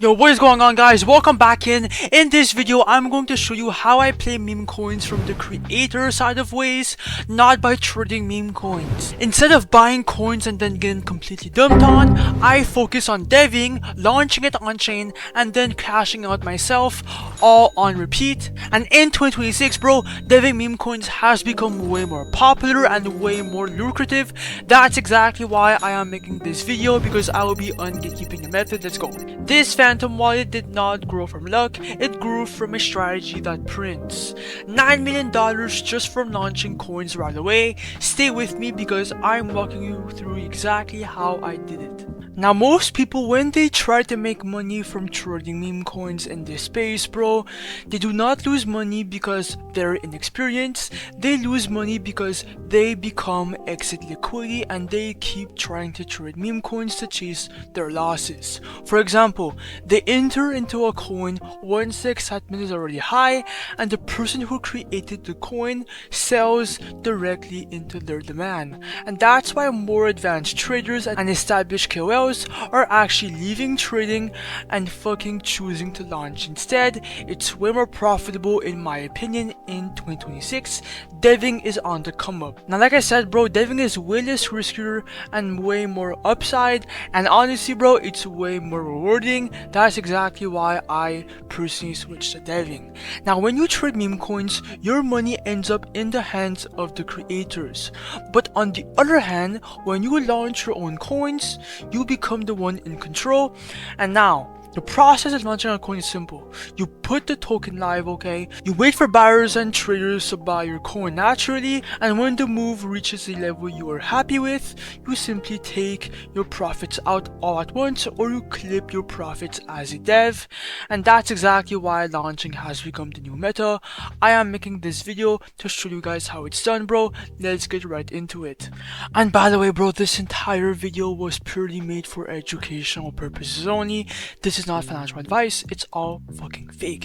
Yo, what is going on, guys? Welcome back in. In this video, I'm going to show you how I play meme coins from the creator side of ways, not by trading meme coins. Instead of buying coins and then getting completely dumped on, I focus on deving, launching it on chain, and then cashing out myself, all on repeat. And in 2026, bro, deving meme coins has become way more popular and way more lucrative. That's exactly why I am making this video, because I will be gatekeeping the method. Let's go. This Phantom wallet did not grow from luck, it grew from a strategy that prints $9 million just from launching coins right away. Stay with me because I'm walking you through exactly how I did it. Now, most people, when they try to make money from trading meme coins in this space, bro, they do not lose money because they're inexperienced. They lose money because they become exit liquidity and they keep trying to trade meme coins to chase their losses. For example, they enter into a coin once the excitement is already high, and the person who created the coin sells directly into their demand. And that's why more advanced traders and established KOLs are actually leaving trading and fucking choosing to launch instead. It's way more profitable in my opinion in 2026. Deving is on the come up. Now, like I said, bro, deving is way less riskier and way more upside, and honestly, bro, it's way more rewarding. That's exactly why I personally switched to deving. Now, when you trade meme coins, your money ends up in the hands of the creators. But on the other hand, when you launch your own coins, you become the one in control. And now, the process of launching a coin is simple. You put the token live, okay? You wait for buyers and traders to buy your coin naturally, and when the move reaches the level you are happy with, you simply take your profits out all at once, or you clip your profits as a dev. And that's exactly why launching has become the new meta. I am making this video to show you guys how it's done, bro. Let's get right into it. And by the way, bro, this entire video was purely made for educational purposes only. This is not financial advice, it's all fucking fake.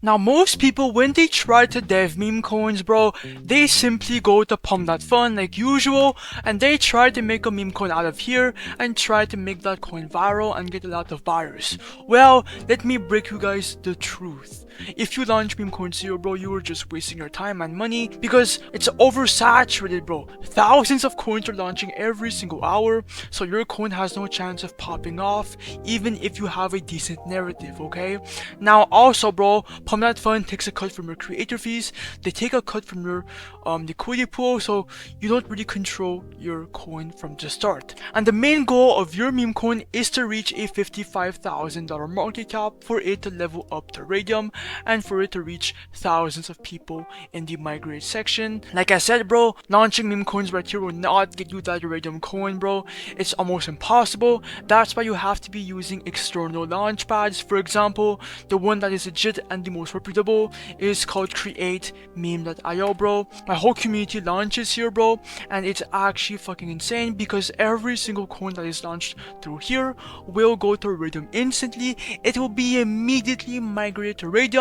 Now, most people, when they try to dev meme coins, bro, they simply go to Pump.Fun like usual, and they try to make a meme coin out of here and try to make that coin viral and get a lot of buyers. Well, let me break you guys the truth. If you launch meme coins here, bro, you are just wasting your time and money because it's oversaturated, bro. Thousands of coins are launching every single hour, so your coin has no chance of popping off even if you have a decent narrative, okay? Now, also, bro, Pump.Fun takes a cut from your creator fees. They take a cut from your liquidity pool, so you don't really control your coin from the start. And the main goal of your meme coin is to reach a $55,000 market cap for it to level up to Raydium and for it to reach thousands of people in the migrate section. Like I said, bro, launching meme coins right here will not get you that Raydium coin, bro. It's almost impossible. That's why you have to be using external launch pads. For example, the one that is legit and the most reputable is called Create Meme.io, bro. My whole community launches here, bro, and it's actually fucking insane because every single coin that is launched through here will go to Raydium instantly. It will be immediately migrated to Raydium.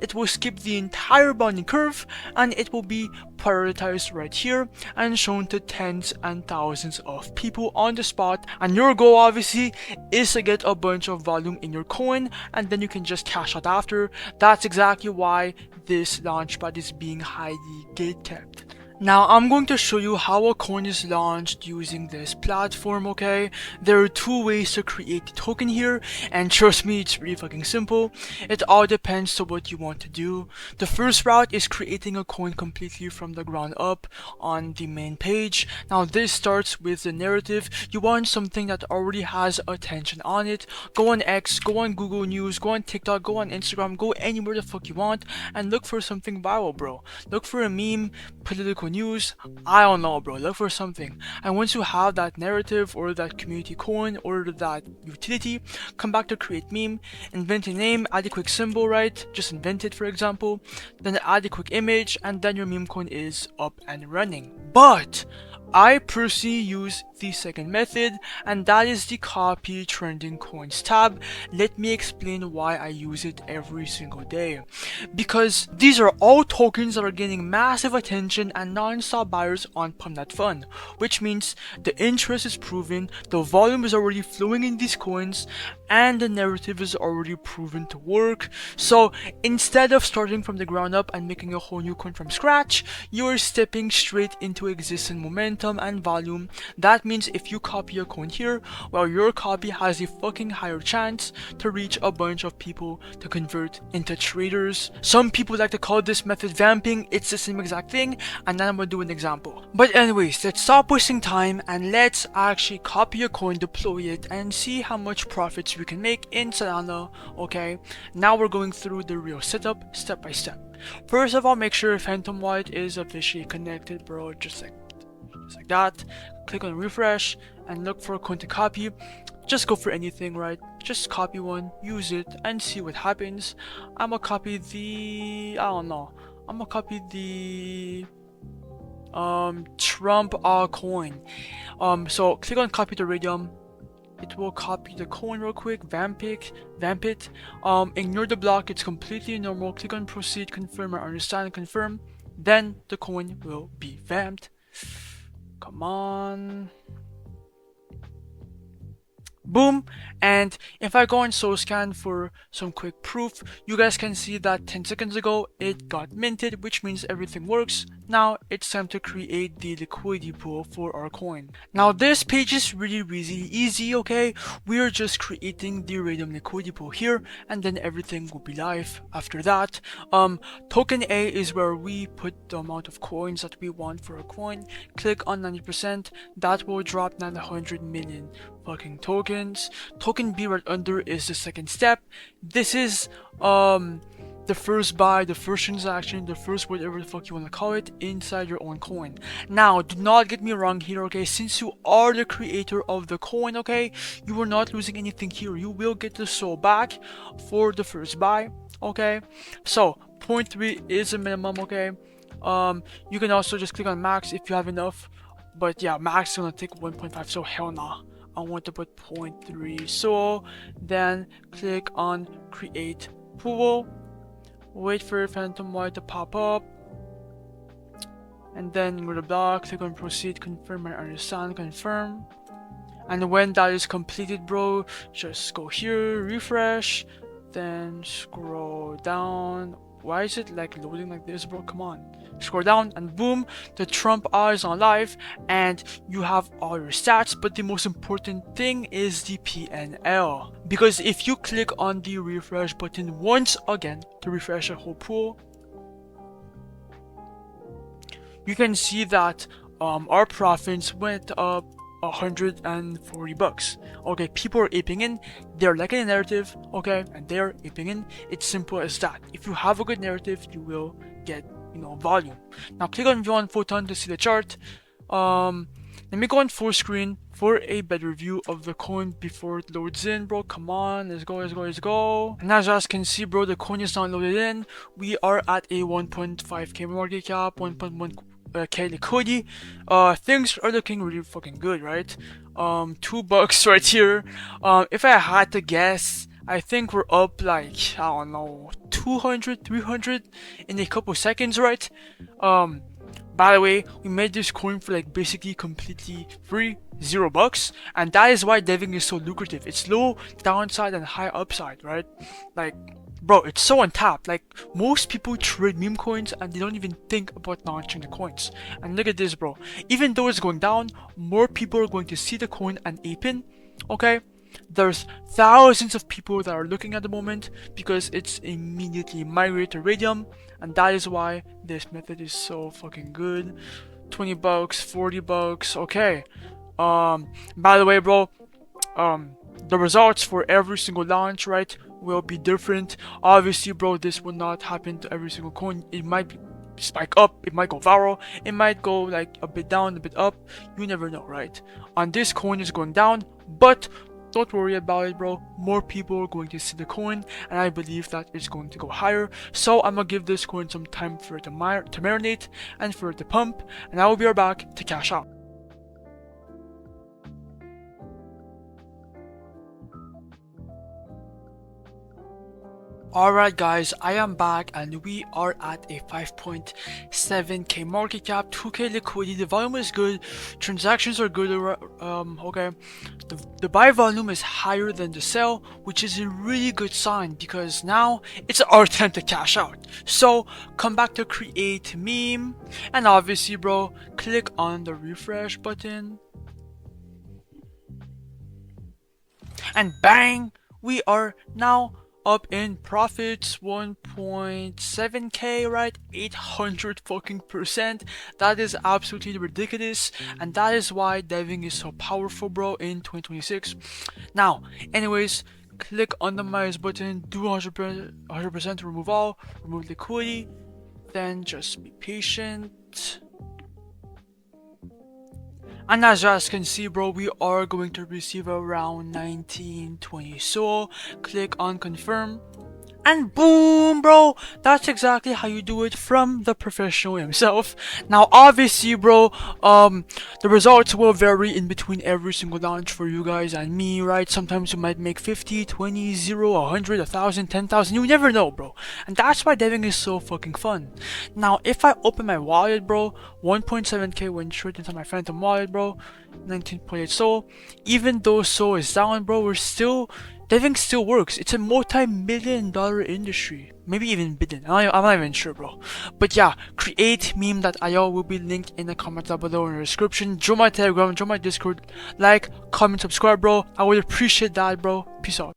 It will skip the entire bounding curve, and it will be prioritized right here and shown to tens and thousands of people on the spot. And your goal, obviously, is to get a bunch of volume in your coin, and then you can just cash out after. That's exactly why this launchpad is being highly gatekept. Now, I'm going to show you how a coin is launched using this platform, okay? There are two ways to create the token here, and trust me, it's really fucking simple. It all depends on what you want to do. The first route is creating a coin completely from the ground up on the main page. Now, this starts with the narrative. You want something that already has attention on it. Go on X, go on Google News, go on TikTok, go on Instagram, go anywhere the fuck you want, and look for something viral, bro. Look for a meme, political news, I don't know, bro. Look for something, and once you have that narrative or that community coin or that utility, come back to create meme, invent a name, add a quick symbol, right? Just invent it, for example, then add a quick image, and then your meme coin is up and running. But I personally use the second method, and that is the copy trending coins tab. Let me explain why I use it every single day. Because these are all tokens that are gaining massive attention and non-stop buyers on Pump.Fun, which means the interest is proven, the volume is already flowing in these coins, and the narrative is already proven to work. So instead of starting from the ground up and making a whole new coin from scratch, you're stepping straight into existing momentum and volume. That means if you copy a coin here, well, your copy has a fucking higher chance to reach a bunch of people to convert into traders. Some people like to call this method vamping. It's the same exact thing, and then I'm gonna do an example. But anyways, let's stop wasting time and let's actually copy a coin, deploy it, and see how much profits we can make in Solana. Okay, now we're going through the real setup step by step. First of all, make sure Phantom White is officially connected, bro, just like that. Click on refresh and look for a coin to copy. Just go for anything, right? Just copy one, use it, and see what happens. I'm gonna copy the, I don't know, I'm gonna copy the Trump coin. So click on copy to Raydium. It will copy the coin real quick, vamp it. Ignore the block, it's completely normal. Click on proceed, confirm, or understand, confirm. Then the coin will be vamped. Come on. Boom. And if I go on SoScan for some quick proof, you guys can see that 10 seconds ago it got minted, which means everything works. Now it's time to create the liquidity pool for our coin. Now this page is really easy, okay? We are just creating the Raydium liquidity pool here, and then everything will be live after that. Token A is where we put the amount of coins that we want for a coin. Click on 90%, that will drop 900 million fucking tokens. Token B right under is the second step. This is the first buy, the first transaction, the first whatever the fuck you want to call it inside your own coin. Now do not get me wrong here, okay? Since you are the creator of the coin, okay, you are not losing anything here. You will get the soul back for the first buy, okay? So 0.3 is a minimum, okay? You can also just click on max if you have enough, but yeah, max is gonna take 1.5, so hell nah. I want to put 0.3, so then click on create pool, wait for Phantom White to pop up, and then go to block, click on proceed, confirm, and understand, confirm. And when that is completed, bro, just go here, refresh, then scroll down. Why is it like loading like this, bro? Come on. Scroll down and boom, the Trump is on live and you have all your stats. But the most important thing is the PNL, because if you click on the refresh button once again to refresh the whole pool, you can see that our profits went up 140 bucks. Okay, people are aping in, they're liking the narrative, okay, and they're aping in. It's simple as that. If you have a good narrative, you will get, you know, volume. Now click on view on photon to see the chart. Let me go on full screen for a better view of the coin before it loads in, bro. Come on, let's go. And as you guys can see, bro, the coin is not loaded in. We are at a 1.5k market cap, 1.1 K liquidity. Things are looking really fucking good, right? $2 right here. If I had to guess, I think we're up like, I don't know, 200, 300 in a couple seconds, right? By the way, we made this coin for like basically completely free, $0, and that is why deving is so lucrative. It's low downside and high upside, right? Like, bro, it's so untapped. Like, most people trade meme coins and they don't even think about launching the coins. And look at this, bro. Even though it's going down, more people are going to see the coin and ape in, okay? There's thousands of people that are looking at the moment because it's immediately migrated to Raydium, and that is why this method is so fucking good. $20, $40, okay. By the way, bro, the results for every single launch, right, will be different. Obviously, bro, this will not happen to every single coin. It might spike up, it might go viral, it might go like a bit down, a bit up. You never know, right? On this coin is going down, but don't worry about it, bro. More people are going to see the coin, and I believe that it's going to go higher. So I'm gonna give this coin some time for it to marinate and for it to pump, and I will be right back to cash out. Alright guys, I am back and we are at a 5.7k market cap, 2k liquidity, the volume is good, transactions are good, okay. The buy volume is higher than the sell, which is a really good sign because now it's our time to cash out. So come back to create meme and obviously bro, click on the refresh button and bang, we are now up in profits 1.7k, right? 800 fucking percent. That is absolutely ridiculous, and that is why deving is so powerful, bro, in 2026. Now, anyways, click on the minus button, do 100% to remove all, remove liquidity, then just be patient. And as you guys can see, bro, we are going to receive around 1920. So click on confirm. And boom, bro, that's exactly how you do it from the professional himself. Now, obviously, bro, the results will vary in between every single launch for you guys and me, right? Sometimes you might make 50, 20, 0, 100, 1,000, 10,000. You never know, bro. And that's why deving is so fucking fun. Now, if I open my wallet, bro, 1.7k went straight into my Phantom wallet, bro. 19.8 SOL. Even though SOL is down, bro, deving still works. It's a multi-million-dollar industry. Maybe even billion. I'm not even sure, bro. But yeah, create meme.io will be linked in the comment down below in the description. Join my Telegram, join my Discord. Like, comment, subscribe, bro. I would appreciate that, bro. Peace out.